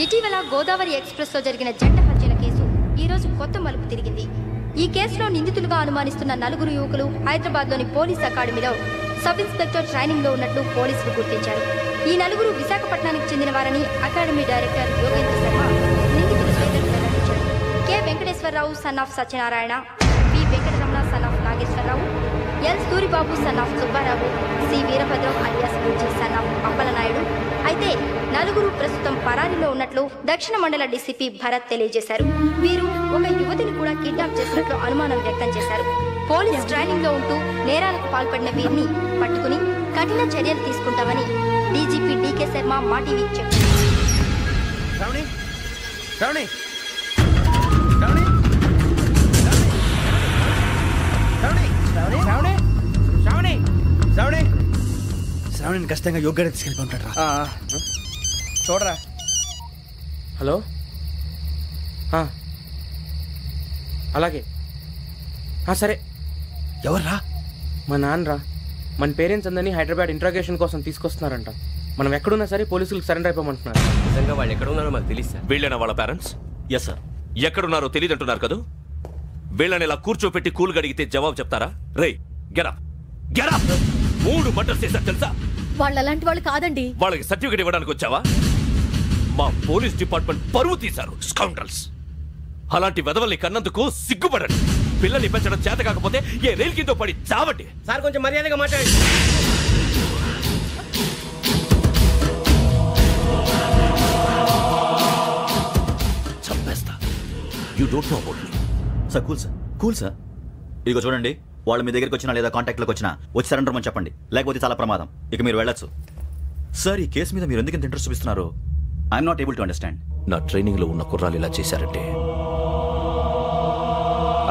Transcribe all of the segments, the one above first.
ఇటీవల గోదావరి ఎక్స్ప్రెస్లో జరిగిన జంట హత్యల కేసు ఈరోజు కొత్త మలుపు తిరిగింది. ఈ కేసులో నిందితులుగా అనుమానిస్తున్న 4 యువకులు హైదరాబాద్లోని పోలీస్ అకాడమీలో సబ్ ఇన్స్పెక్టర్ ట్రైనింగ్లో ఉన్నట్లు పోలీసులు గుర్తించారు. ఈ 4 విశాఖపట్నానికి చెందిన వారని అకాడమీ డైరెక్టర్ యోగేంద్ర శర్మ నిందితుల పేర్లను వెల్లడించారు. K Venkateswararao son of Satyanarayana, P Venkataramana son of Nageswararao, L Suribabu son of Subbarao, C Veerabhadram alias Bujji son of Appalanaidu. అయితే 4 ప్రస్తుతం పరారీలో ఉన్నట్లు దక్షిణ మండల డీసీపీ భరత్ తెలియజేశారు. వీరు ఒక యువతిని కూడా కిడ్నాప్ చేసినట్లు అనుమానం వ్యక్తం చేశారు. పోలీస్ ట్రైనింగ్ లో ఉంటూ నేరాలకు పాల్పడిన వీరిని పట్టుకుని కఠిన చర్యలు తీసుకుంటామని డీజీపీ డీకే శర్మ మా టీవీకి చెప్పారు. శ్రావణిని ఖచ్చితంగా యోగ్యత తీసుకెళ్ళిపోతాడు రా. చూడరా. హలో, అలాగే సరే. ఎవర్రా? మా నాన్నరా. మన పేరెంట్స్ అందరినీ హైదరాబాద్ ఇంట్రాగేషన్ కోసం తీసుకొస్తున్నారంట. మనం ఎక్కడున్నా సరే పోలీసులకు సరెండర్ అయిపోమంటున్నారు. నిజంగా వాళ్ళు ఎక్కడ ఉన్నారో మాకు తెలియదు సార్. వీళ్ళైనా వాళ్ళ పేరెంట్స్? Yes sir. ఎక్కడున్నారో తెలియదు అంటున్నారు కదా. వీళ్ళని ఇలా కూర్చోపెట్టి కూల్ గడిగితే జవాబు చెప్తారా? రేయ్ గెటప్ గెటప్. 3 మర్డర్స్ చేశారు తెలుసా? వాళ్ళు అలాంటి వాళ్ళు కాదండి. వాళ్ళకి సర్టిఫికేట్ ఇవ్వడానికి వచ్చావా? మా పోలీస్ డిపార్ట్మెంట్ పరువు తీశారు స్కౌండ్రల్స్. అలాంటి వెధవల్ని కన్నందుకు సిగ్గుపడండి. పిల్లల్ని పెంచడం చేత కాకపోతే ఏ రైలు కింద పడి చావండి. సార్ కొంచెం మర్యాదగా మాట్లాడండి. చంపేస్తా. You don't know about me. Sir cool sir, cool sir. ఇదిగో చూడండి, వాళ్ళు మీ దగ్గరికి వచ్చినా లేదా కాంటాక్ట్లోకి వచ్చినా వచ్చి సరెండర్ అని చెప్పండి, లేకపోతే చాలా ప్రమాదం. ఇక మీరు వెళ్ళొచ్చు. సార్, ఈ కేసు మీద మీరు ఎందుకు ఇంత ఇంట్రెస్ట్ చూపిస్తున్నారు? I'm not able to understand. నా ట్రైనింగ్ లో ఉన్న కుర్రాలు ఇలా చేశారంటే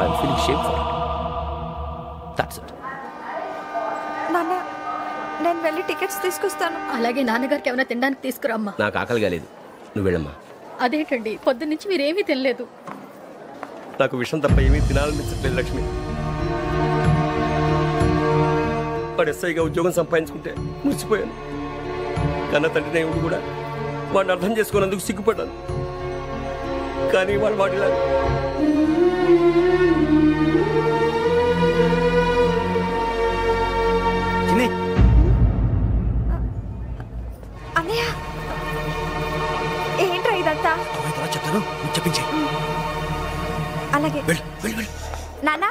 I'm feeling shame for it. That's it. నాన్న, నేను వెళ్ళి టికెట్స్ తీసుకొస్తాను. అలాగే నాన్నగారికి ఏమైనా తినడానికి తీసుకురమ్మా. నాకు ఆకలి కాలేదు, నువ్వు వెళ్ళమ్మా. అదేంటండి, పొద్దున్నుంచి మీరేమీ తినలేదు. నాకు విషయం తప్ప ఏమీ తినాలనిపించట్లేదు లక్ష్మి. వాడు ఎస్ఐగా ఉద్యోగం సంపాదించుకుంటే మురిసిపోయాను. కన్న తండ్రినే ఉండి కూడా వాడిని అర్థం చేసుకున్నందుకు సిగ్గుపడ్డాను. కానీ వాడిలా అన్నయ్య, ఏంట్రా ఇదంతా? చెప్తాను, చెప్పించే. అలాగే నాన్న.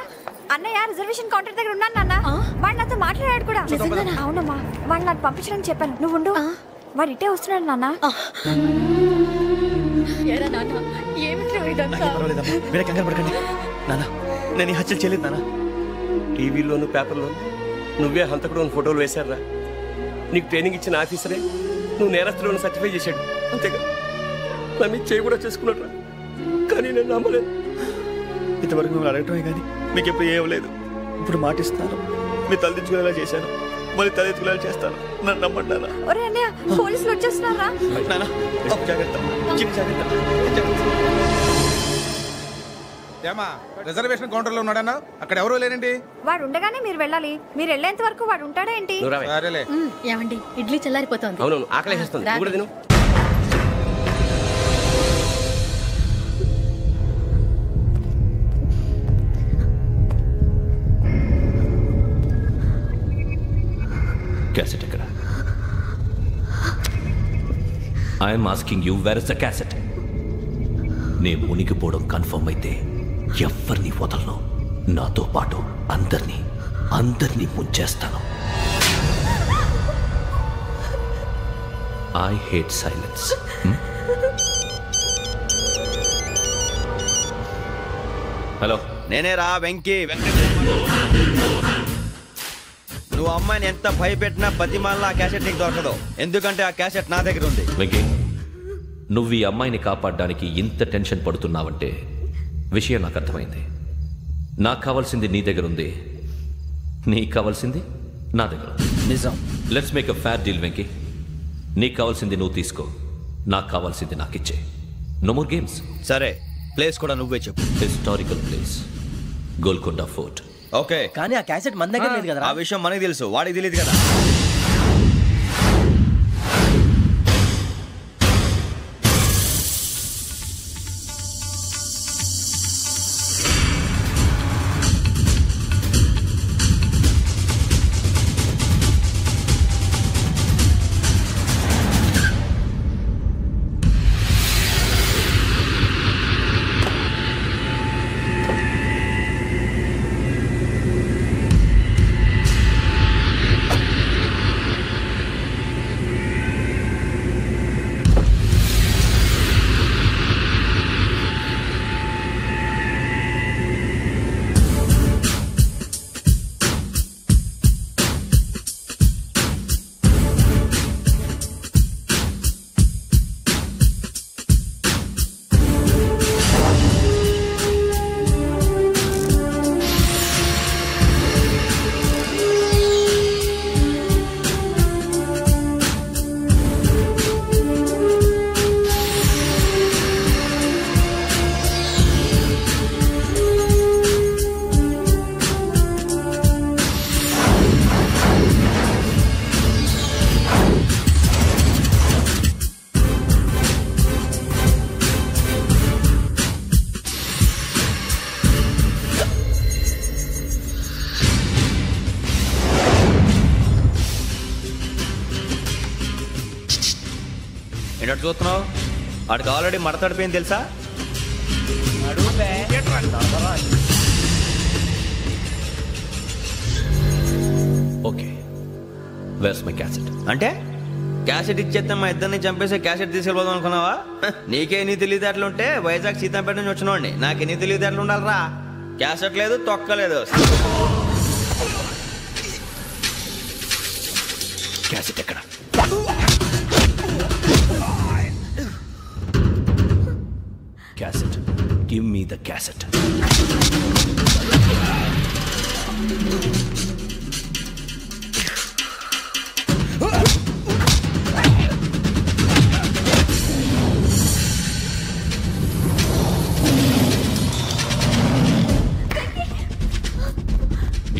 అన్నయ్య రిజర్వేషన్ కౌంటర్ దగ్గర ఉన్నాను నాన్న. వాడు నాతో మాట్లాడాడు కూడా. అవునమ్మా, వాడు నాకు పంపించడానికి చెప్పాను. నువ్వు ఉండు, వాడు ఇటే వస్తున్నాడు నాన్న. కంగారు పడకండి నాన్న, నేను ఈ హత్యలు చేయలేదు నాన్న. టీవీలోను పేపర్లోను నువ్వే హంతకుడు ఫోటోలు వేశారా? నీకు ట్రైనింగ్ ఇచ్చిన ఆఫీసరే నువ్వు నేరస్తులను సర్టిఫై చేశాడు. అంతేగా నా మీద చేయి కూడా చేసుకున్నాడు. కానీ నేను నమ్మలేదు. ఇంతవరకు మిమ్మల్ని అడగటమే కానీ మీకు ఎప్పుడు ఏమలేదు. ఇప్పుడు మాటిస్తున్నాను, మీ తలదించుకునేలా చేశాను, మళ్ళీ తలెత్తుకునేలా చేస్తాను. నన్ను నమ్మండి నాన్న. పోలీసులు వచ్చేస్తున్నారా? నాన్న జాగ్రత్త, చిన్న జాగ్రత్త. ఏమా రిజర్వేషన్ కౌంటర్ లో ఉన్నాడన్నా? అక్కడ ఎవరూ లేనండి. వాడు ఉండగానే మీరు వెళ్ళాలి. మీరు వెళ్ళేంత వరకు వాడు ఉంటాడా ఏంటి? ఏమండి, ఇడ్లీ చల్లారిపోతుంది. అవును, ఆకలేస్తుంది. క్యాసెట్ ఎక్కడ? I'm asking you, where is the cassette? నేను మునిగిపోవడం కన్ఫర్మ్ అయితే ఎవరిని వదలను. నాతో పాటు అందరినీ ముంచేస్తాను. I hate silence. హలో, నేనేరా వెంకీ. నువ్వు అమ్మాయిని ఎంత భయపెట్టినా బతిమాలినా ఆ క్యాసెట్ నీకు దొరకదు. ఎందుకంటే ఆ క్యాసెట్ నా దగ్గర ఉంది. వెంకీ, నువ్వు ఈ అమ్మాయిని కాపాడడానికి ఇంత టెన్షన్ పడుతున్నావంటే విషయం నాకు అర్థమైంది. నాకు కావాల్సింది నీ దగ్గర ఉంది, నీకు కావాల్సింది నా దగ్గర ఉంది. నిజం. Let's make a fair deal Venky. నీకు కావాల్సింది నువ్వు తీసుకో, నాకు కావాల్సింది నాకు ఇచ్చే. No more games. సరే, ప్లేస్ కూడా నువ్వే చెప్పు. Historical place, Golconda fort. Okay, కానీ ఆ క్యాసెట్ మన దగ్గర లేదు కదా. ఆ విషయం మనకి తెలుసు, వాడికి తెలియదు కదా. ఏంటో చూస్తున్నావు? వాడికి ఆల్రెడీ మడతడిపోయింది తెలుసా? Okay, where's my cassette. అంటే క్యాసెట్ ఇచ్చేస్తే మా ఇద్దరిని చంపేసి క్యాసెట్ తీసుకెళ్ళిపోదాం అనుకున్నావా? నీకే ఎన్ని తెలివితేటలు ఉంటే వైజాగ్ సీతంపేట నుంచి వచ్చినోడిని నాకు ఎన్ని తెలివితేటలు ఉండాలరా? క్యాసెట్ లేదు, తొక్కలేదు. క్యాసెట్ ఎక్కడ? Cassette, give me the cassette.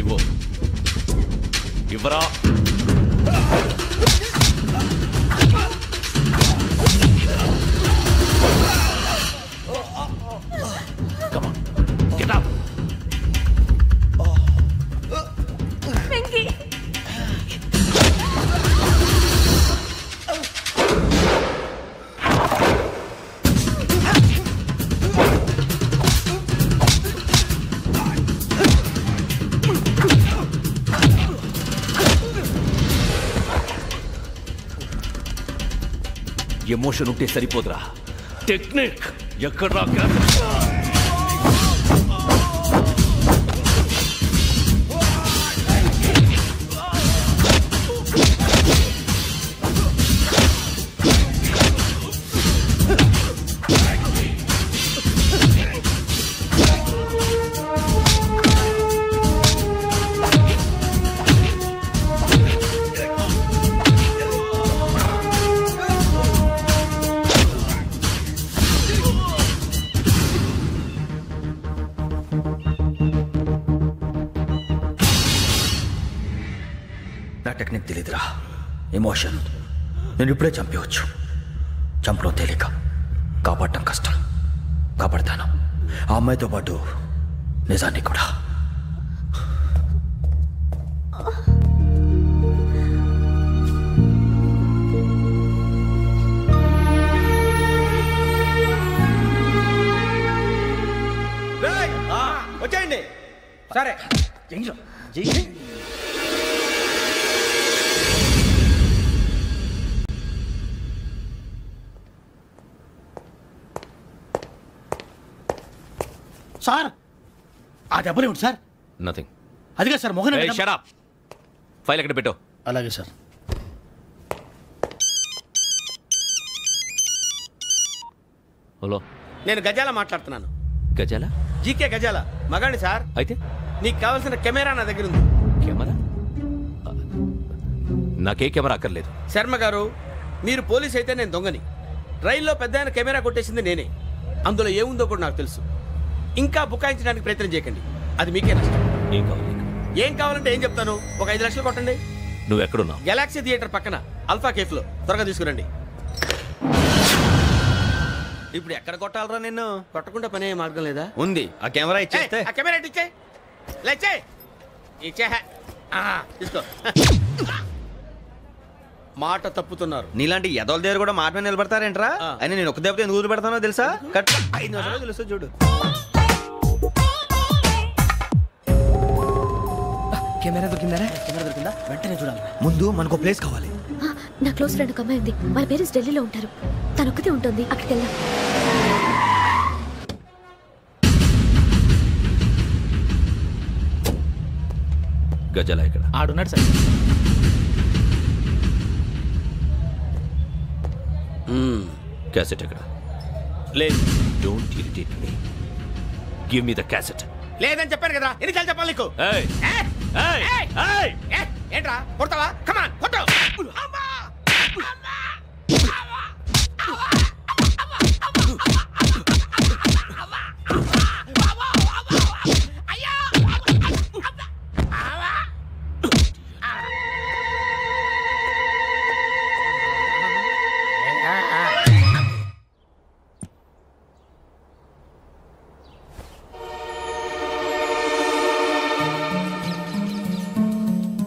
ఇవ్వు, ఇవ్వరా. Come on, get up. Venky emotion ఉంటే సరిపోదురా, టెక్నిక్ ఎక్కడ? నా టెక్నిక్ తెలీదురా, ఎమోషన్. నేను ఇప్పుడే చంపేవచ్చు. చంపడం తేలిక, కాపాడటం కష్టం. కాపాడతాను ఆ అమ్మాయితో పాటు నిజాన్ని కూడా. వచ్చేయండి. సరే సార్, ఆ దెబ్బలేమిటి సార్? నథింగ్. అదిగా sir Mohan. Shut up. File ఎక్కడ పెట్టు? అలాగే సార్. హలో, నేను గజాల మాట్లాడుతున్నాను. గజాల? జీకే గజాల మగాండి సార్. అయితే నీకు కావాల్సిన కెమెరా నా దగ్గర ఉంది. కెమెరా? నాకే కెమెరా అక్కర్లేదు. శర్మ గారు, మీరు పోలీస్ అయితే నేను దొంగని. రైల్లో పెద్ద ఆయన కెమెరా కొట్టేసింది నేనే. అందులో ఏముందో కూడా నాకు తెలుసు. ఇంకా బుకాయించడానికి ప్రయత్నం చేయకండి, అది మీకే నష్టం. ఏం కావాలి? ఏం కావాలంటే ఏం చెప్తాను. ఒక 5 లక్షలు కొట్టండి. నువ్వు ఎక్కడున్నావు? గెలాక్సీ థియేటర్ పక్కన అల్ఫా కేఫ్ లో. త్వరగా తీసుకురండి. ఇప్పుడు ఎక్కడ కొట్టాలరా నిన్ను? కొట్టకుండా పనే మార్గం లేదా? ఉంది. ఆ కెమెరా ఇచ్చేస్తే. ఆ కెమెరా ఇచ్చే లేచే ఇచ్చే తీసుకో. మాట తప్పుతున్నారు. నీలాంటి ఎదల దగ్గర కూడా మాట మీద నిలబడతారేంట్రా? అని నేను ఒక దెబ్బతో ఎందుకు పెడతానో తెలుసా? కట్ 5 నిమిషాలు తెలుసు చూడు. కెమెరా దొరికిందా? వెంటనే చూడాలి. ముందు మనకు ప్లేస్ కావాలి. నా క్లోజ్ ఫ్రెండ్ ఒక అమ్మాయి ఉంది. వాళ్ళ పేరెంట్స్ ఢిల్లీలో ఉంటారు. తను ఒక్కతే ఉంటుంది. అక్కడికి వెళ్దాం. గజాల ఇక్కడ ఆడున్నాడు సార్. క్యాసెట్ ఎక్కడ? లేదు. Don't irritate me. Give me the cassette. లేదని చెప్పాను కదా, ఎన్నిసార్లు చెప్పాలి నీకు? ఏయ్ ఏయ్ ఏయ్, ఏంట్రా కొడతావా? కమాన్ కొట్టు.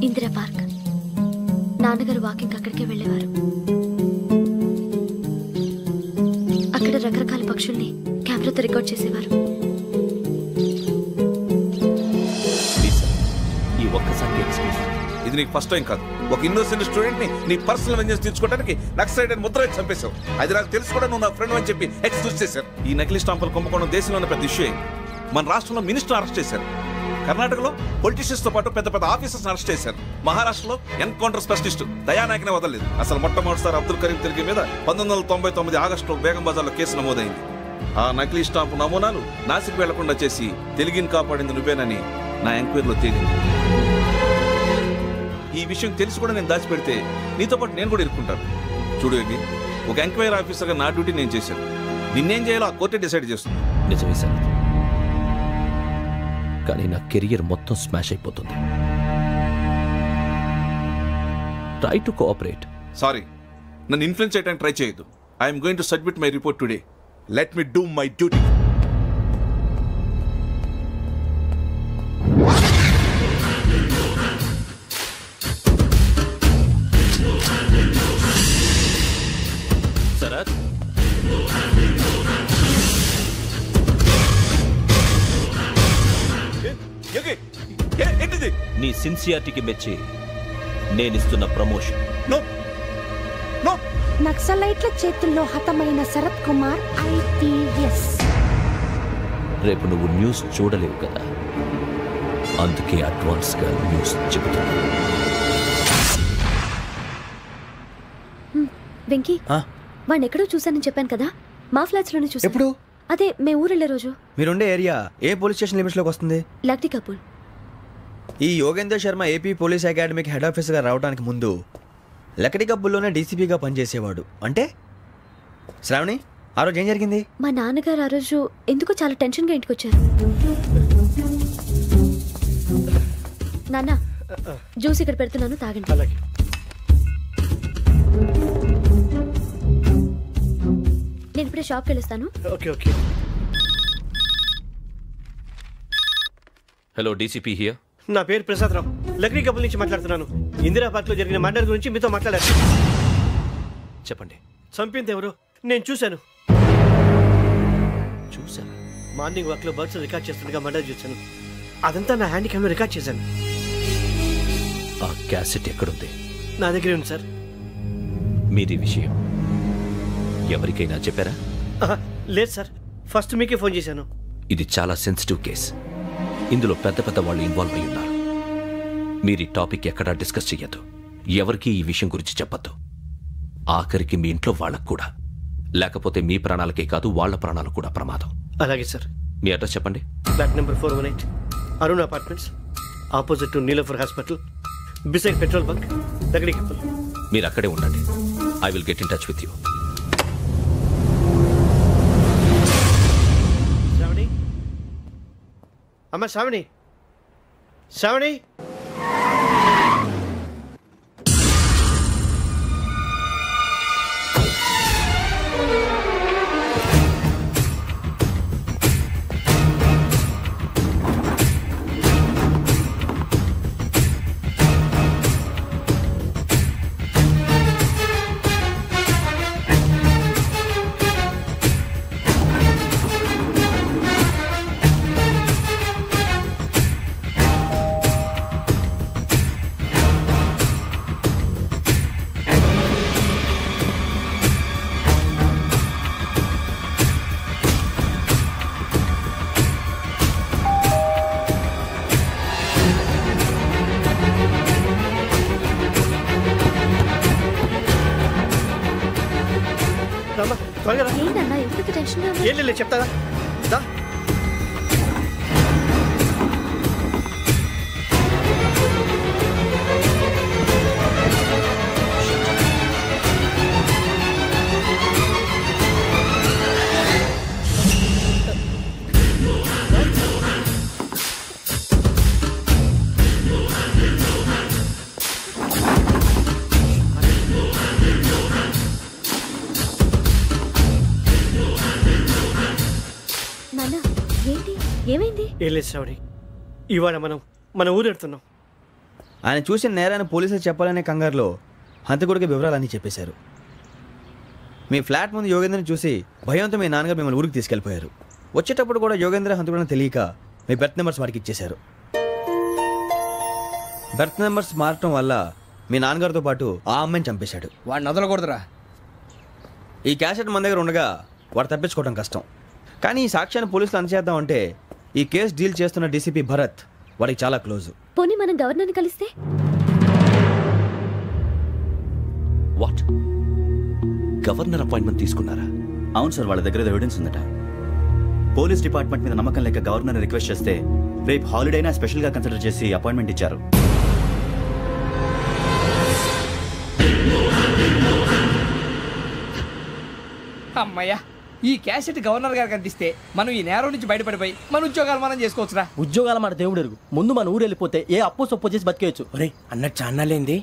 ఇందిరా పార్క్. నాన్నగారు వాకింగ్ అక్కడికే వెళ్ళేవారు. పక్షుల్ని కెమెరాతో రికార్డ్ చేసేవారు. ఈ ఒక్కసారి ఎక్స్క్యూజ్. ఇది నీకు ఫస్ట్ టైం కాదు. ఒక ఇన్నోసెంట్ స్టూడెంట్ ని నీ పర్సనల్ వెంజెన్స్ తీర్చుకోవడానికి నక్సలైట్ అని ముద్ర వేసి చంపేశావు. అది నాకు తెలుసు కూడా నువ్వు నా ఫ్రెండ్ అని చెప్పి ఎక్స్క్యూజ్ చేశారు. ఈ నకిలీ స్టాంపులు కుంభకోణం దేశంలోనే పెద్ద ఇష్యూ అయింది. మన రాష్ట్రంలో మినిస్టర్ అరెస్ట్ చేశారు. కర్ణాటకలో పొలిటీషియన్స్ తో పాటు పెద్ద పెద్ద ఆఫీసర్స్ అరెస్ట్ చేశారు. మహారాష్ట్రలో ఎన్కౌంటర్ స్పెషలిస్ట్ దయానాయకనే వదలలేదు. అసలు మొట్టమొదటిసారి అబ్దుల్ కరీం తిరిగి మీద 1999 ఆగస్టులో బేగం బజార్లో కేసు నమోదైంది. ఆ నకిలీ స్టాంపు నమూనాలు నాసిక్ వెళ్లకుండా చేసి తెలుగుని కాపాడింది నువ్వేనని నా ఎంక్వైరీలో తేలింది. ఈ విషయం తెలిసి కూడా నేను దాచిపెడితే నీతో పాటు నేను కూడా ఇరుక్కుంటాను. చూడు యోగి, ఒక ఎంక్వైరీ ఆఫీసర్గా నా డ్యూటీ నేను చేశాను. నిన్నేం చేయాలో ఆ కోర్టే డిసైడ్ చేస్తుంది. నిజమే సార్, కానీ నా కెరియర్ మొత్తం స్మాష్ అయిపోతుంది. Try to cooperate. సారీ, నన్ను ఇన్ఫ్లుయెన్స్ చేయడానికి ట్రై చేయొద్దు. I'm going to submit my report today. Let me do my duty. Sharath, నీ సిన్సియారిటీకి మెచ్చి నేనిస్తున్న ప్రమోషన్. నక్సలైట్ల చేతుల్లో హతమైన శరత్ కుమార్ IPS. రేపు నువ్వు న్యూస్ చూడలేవు కదా, అందుకే అడ్వాన్స్ గా న్యూస్ చెబుతున్నా. వెంకీ, వాడిని ఎక్కడో చూశానని చెప్పాను కదా, మా ఫ్లాట్స్ లోనే చూసాను. ఎప్పుడు? అదే మేము ఊరెళ్ళే రోజు. మీరుండే ఏరియా ఏ పోలీస్ స్టేషన్ లిమిట్స్ లోకి వస్తుంది? లక్టీ కపూల్. ఈ యోగేందర్ శర్మ ఏపీ పోలీస్ అకాడమీకి హెడ్ ఆఫీసర్గా రావడానికి ముందు లకడి కబ్బుల్లోనే డీసీపీగా పనిచేసేవాడు. అంటే శ్రావణి, ఆ రోజు ఏం జరిగింది? మా నాన్నగారు ఆ రోజు ఎందుకో చాలా టెన్షన్గా ఇంటికి వచ్చారు. నాన్న, జ్యూస్ ఇక్కడ పెడుతున్నాను, తాగండి. నేను ఇప్పుడే షాప్కి వెళ్ళొస్తాను. Hello, DCP here. నా పేరు ప్రసాదరావు, లక్డీ కపుల్ నుంచి మాట్లాడుతున్నాను. ఇందిరాబాద్ లో జరిగిన మర్డర్ గురించి మీతో మాట్లాడారు. చెప్పండి. చంపింది ఎవరు? నేను చూశాను. చూశాను? మార్నింగ్ వాక్ లో బర్డ్స్ రికార్డ్ చేస్తుండగా మర్డర్ చూశాను. అదంతా నా హ్యాండ్ క్యామ్ లో రికార్డ్ చేశాను. ఆ క్యాసెట్ ఎక్కడుంది? నా దగ్గరే ఉంది సార్. మీది విషయం ఎవరికైనా చెప్పారా? లేదు సార్, ఫస్ట్ మీకే ఫోన్ చేశాను. ఇది చాలా సెన్సిటివ్ కేస్. ఇందులో పెద్ద పెద్ద వాళ్ళు ఇన్వాల్వ్ అయి ఉన్నారు. మీరు ఈ టాపిక్ ఎక్కడా డిస్కస్ చెయ్యొద్దు. ఎవరికి ఈ విషయం గురించి చెప్పొద్దు. ఆఖరికి మీ ఇంట్లో వాళ్ళకు కూడా. లేకపోతే మీ ప్రాణాలకే కాదు, వాళ్ళ ప్రాణాలు కూడా ప్రమాదం. అలాగే సార్. మీ అడ్రస్ చెప్పండి. Flat number 418, Arun apartments, opposite to Niloufer hospital, beside petrol bunk, Lakdi Kapul. మీరు అక్కడే ఉండండి. I will get in touch with you. Shravani, అమ్మ శ్రావణి, శ్రావణి. ఏంటన్నా ఎందుకు టెన్షన్? ఏం లేదు, చెప్తారా? ఏమైంది? ఏం లేదు శ్రావణి, ఇవాళ మనం మన ఊరెడుతున్నాం. ఆయన చూసిన నేరాన్ని పోలీసులు చెప్పాలనే కంగారులో హంతకుడికి వివరాలన్నీ చెప్పేశారు. మీ ఫ్లాట్ ముందు యోగేంద్రని చూసి భయంతో మీ నాన్నగారు మిమ్మల్ని ఊరికి తీసుకెళ్ళిపోయారు. వచ్చేటప్పుడు కూడా యోగేంద్ర హంతకుడని తెలియక మీ బెర్త్ నెంబర్స్ వారికి ఇచ్చేశారు. బెర్త్ నెంబర్స్ మారటం వల్ల మీ నాన్నగారితో పాటు ఆ అమ్మాయిని చంపేశాడు. వాడిని వదలకూడదురా. ఈ క్యాసెట్ మన దగ్గర ఉండగా వాడు తప్పించుకోవడం కష్టం. కానీ ఈ సాక్ష్యాన్ని పోలీసులు అందజేద్దామంటే ఈ కేసు డీల్ చేస్తున్న డీసీపీ భరత్ వాడికి చాలా క్లోజ్. పోనీ మనం గవర్నర్ని కలిస్తే? వాట్? గవర్నర్ అపాయింట్మెంట్ తీసుకున్నారా? అవును సార్, వాళ్ళ దగ్గర ఎవిడెన్స్ ఉందట. పోలీస్ డిపార్ట్మెంట్ మీద నమ్మకం లేక గవర్నర్ రిక్వెస్ట్ చేస్తే రేపు హాలిడేనా స్పెషల్గా కన్సిడర్ చేసి అపాయింట్మెంట్ ఇచ్చారు. అమ్మయ్యా, ఈ క్యాసెట్ గవర్నర్ గారికి అందిస్తే మనం ఈ నేరం నుంచి బయటపడిపోయి మన ఉద్యోగాలు మనం చేసుకోవచ్చురా. ఉద్యోగాల మాట దేవుడు ఎరుగు. ముందు మన ఊరు వెళ్ళిపోతే ఏ అప్పు సొప్పు చేసి బతికేయచ్చు. ఒరే అన్నట్టు చాన్నాలేంది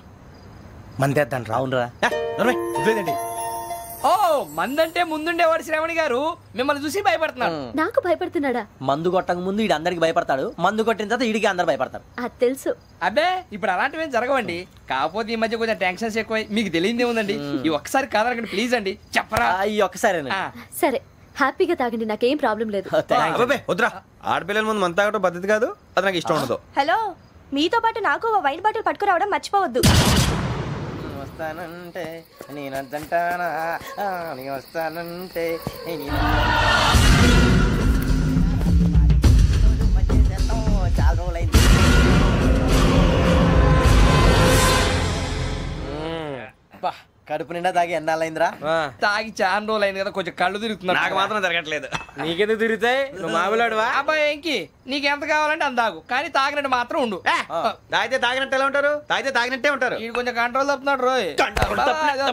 మందేద్దాను రావునరా. వదిలేదండి. ఓ మందంటే ముందుండేవాడు శ్రావణి గారు మిమ్మల్ని చూసి భయపడుతున్నాడు. నాకు భయపడుతున్నాడా? మందు కొట్టక ముందు ఈడు అందరికి భయపడతాడు, మందు కొట్టిన తర్వాత ఈడికి అందరు భయపడతారు. అది తెలుసు. అబ్బే ఇప్పుడు అలాంటివి ఏం జరగవండి. కాకపోతే ఈ మధ్య కొంచెం టెన్షన్స్ ఎక్కువ, మీకు తెలియదే ఉందండి. ఈ ఒక్కసారి కాదనకండి ప్లీజ్ అండి, చెప్పరా. ఈ ఒక్కసారి సరే హ్యాపీగా తాగండి, నాకేం ప్రాబ్లం లేదు. వద్దురా, ఆడపిల్లల ముందు మంత తాగడం పద్ధతి కాదు, అది నాకు ఇష్టం ఉండదు. హలో, మీతో పాటు నాకు ఓ వైన్ బాటిల్ పట్టుకురావడం మర్చిపోవద్దు. వస్తానంటే నేనంటానా, వస్తానంటే చాలా రోజులైంది. కడుపు నిండా తాగి ఎన్నాళ్ళైందిరా? తాగి చాలా రోజులు అయింది కదా, కొంచెం కళ్ళు తిరుగుతున్నాడు. నాకు మాత్రం జరగట్లేదు. నీకెందుకు తిరుగుతాయి? నువ్వు మామిలాడువా? అబ్బాయి ఏంకి నీకు ఎంత కావాలంటే అంత తాగు, కానీ తాగినట్టు మాత్రం ఉండు. తాగితే తాగినట్టు ఎలా ఉంటారు? తాగితే తాగినట్టే ఉంటారు. వీడు కొంచెం కంట్రోల్ తప్పుతున్నాడు రోయ్.